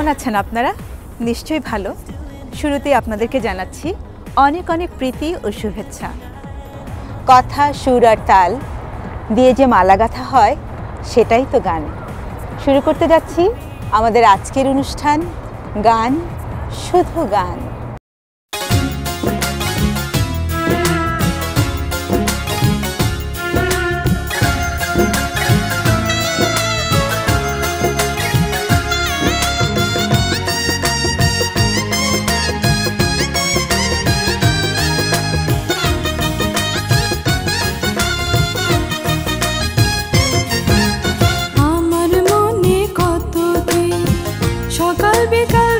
কেমন আছেন আপনারা? নিশ্চয়ই ভালো। শুরুতেই আপনাদেরকে জানাচ্ছি অনেক অনেক প্রীতি ও শুভেচ্ছা। কথা, সুর আর তাল দিয়ে যে মালা গাঁথা হয় সেটাই তো গান। শুরু করতে যাচ্ছি আমাদের আজকের অনুষ্ঠান গান, শুধু গান। সকাল বিকাল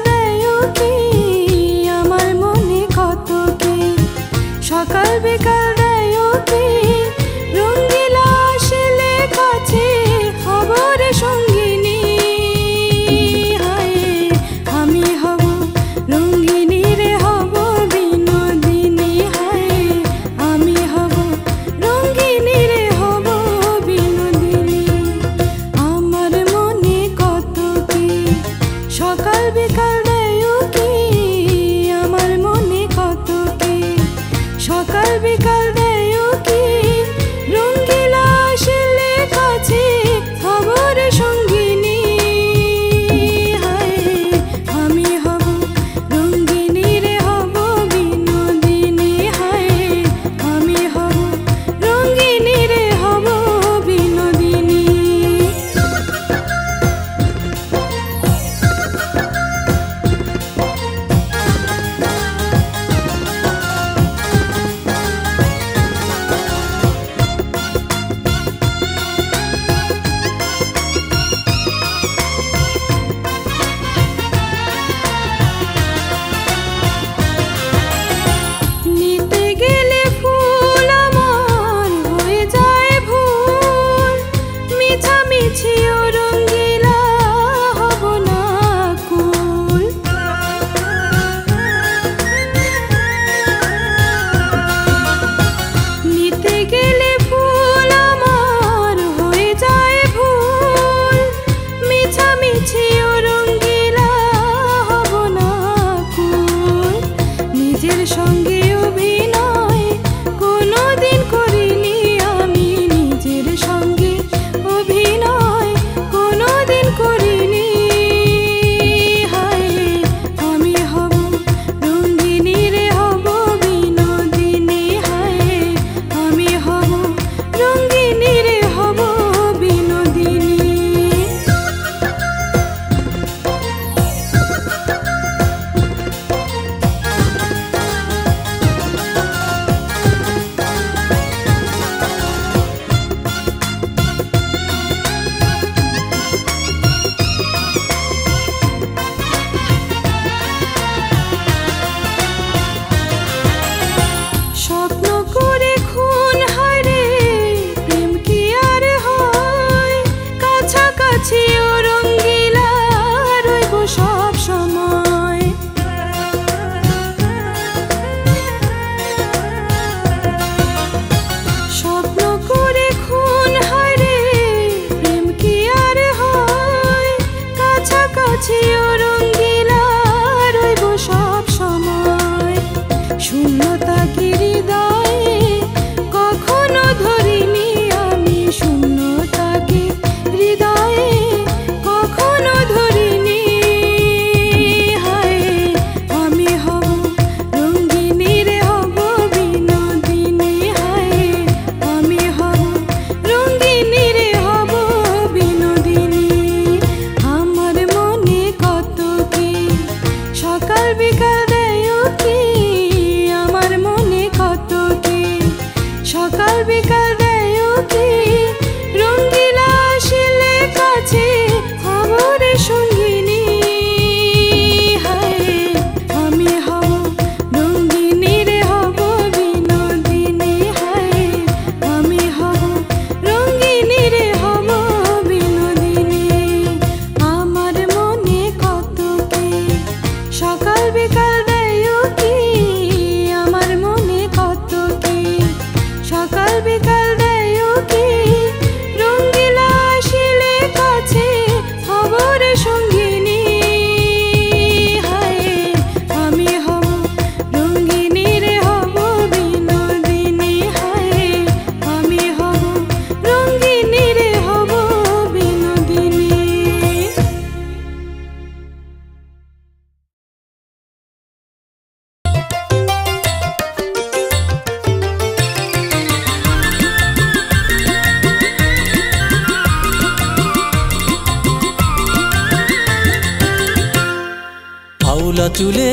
চুলে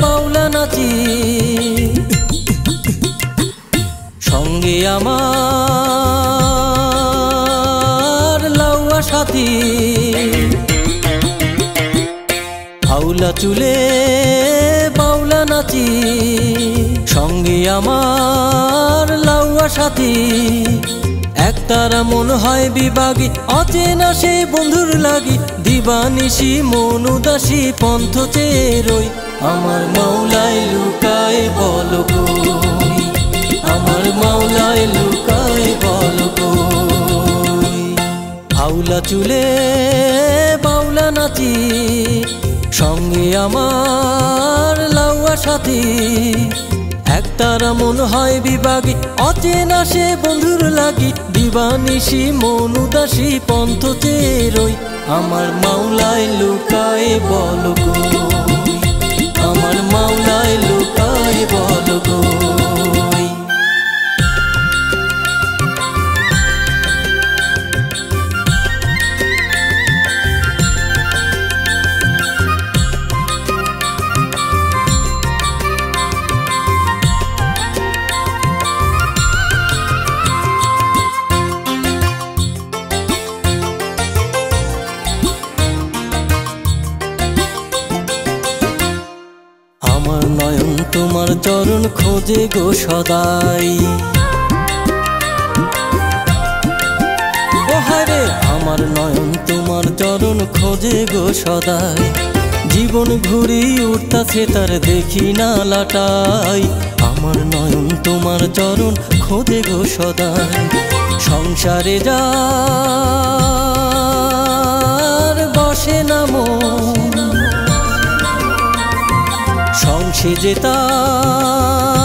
বাউলা নাচি সঙ্গে আমার লাউয়া সাথী আউলা চুলে বাউলা নাচি সঙ্গে আমার লাউয়া সাথী একতারা মন হয় বিভাগী অচেনা সে বন্ধুর লাগি দিবানিশি মন উদাসী পন্থ চেয়ে রই আমার মাওলায় লুকায় বলো কই আমার মাওলায় লুকায় বলো কই আউলা চুলে বাউলা নাচি সঙ্গে আমার লাউয়া সাথী একতারা মন হয় বিভাগী অচেনা সে বন্ধুর লাগি দিবানিশি মন উদাসী পন্থ চেয়ে রই আমার মাওলায় লুকায় বলো কই আমার মাওলায় লুকায় বলো কই আমার নয়ন তোমার চরণ খোঁজে গো সদাই ও হায়রে আমার নয়ন তোমার চরণ খোঁজে গো সদাই জীবন ঘুরি উঠতাছে তার দেখি না লাটাই আমার নয়ন তোমার চরণ খোঁজে গো সদাই সংসারে যার বসে না মন সংসেজে তার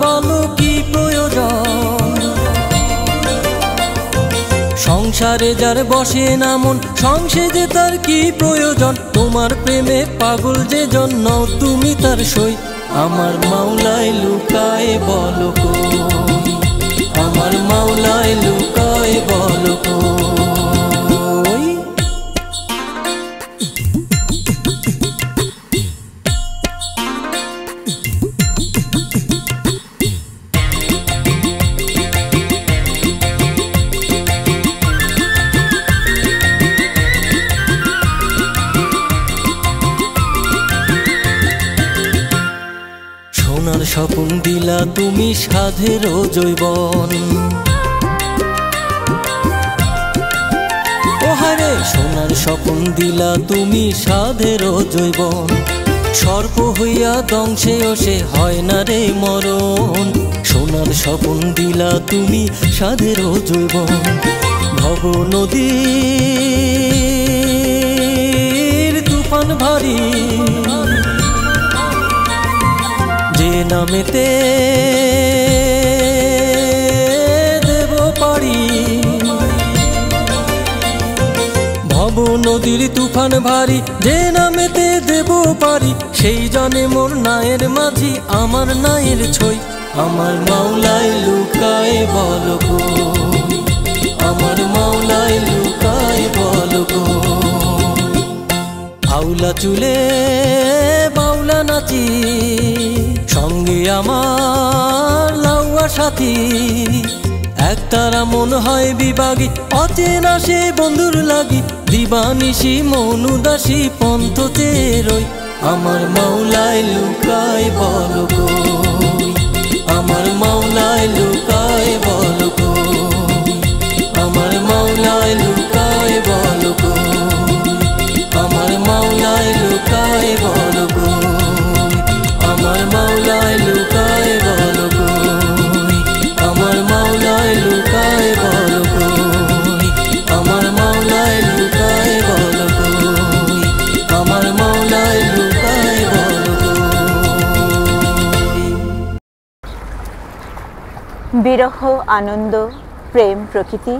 বলো কি প্রয়োজন সংসারে যার বসে না মন সংসেজে তার কি প্রয়োজন তোমার প্রেমে পাগল যে জন্য তুমি তার সই আমার মাওলায় লুকায় বলো কই আমার মাওলায় লুকায় বলো কই সোনার স্বপ্ন দিলা তুমি সাধের জৈবন ও হায়রে সোনার স্বপ্ন দিলা তুমি সাধের জৈবন সর্প হইয়া দংশে সে হয় না রে মরণ সোনার স্বপ্ন দিলা তুমি সাধের জৈবন ভব নদীর তুফান ভারী যে নামেতে দেব পারি ভব নদীর তুফান ভারী যে নামেতে দেব পারি সেই জনে মোর নায়ের মাঝি আমার নায়ের ছই আমার মাওলায় লুকায় বলো কই আমার মাওলায় লুকায় বলো কই আউলা চুলে বাউলা নাচি সঙ্গে আমার লাউয়া সাথী একতারা মন হয় বিভাগী অচেনা সে বন্ধুর লাগি দিবানিশি মন উদাসী পন্থ চেয়ে রই আমার মাওলায় লুকায় বলো কই আমার মাওলায় লুকায় বলো কই আমার মাওলায় লুকায় বলো কই আমার মাওলায় লুকায় বলো কই আমার মাওলায় লুকায় বলো কই আমার মাওলায় লুকায় বলো কই আমার মাওলায় লুকায় বলো কই আমার মাওলায় লুকায় বলো কই বিরহ আনন্দ প্রেম প্রকৃতি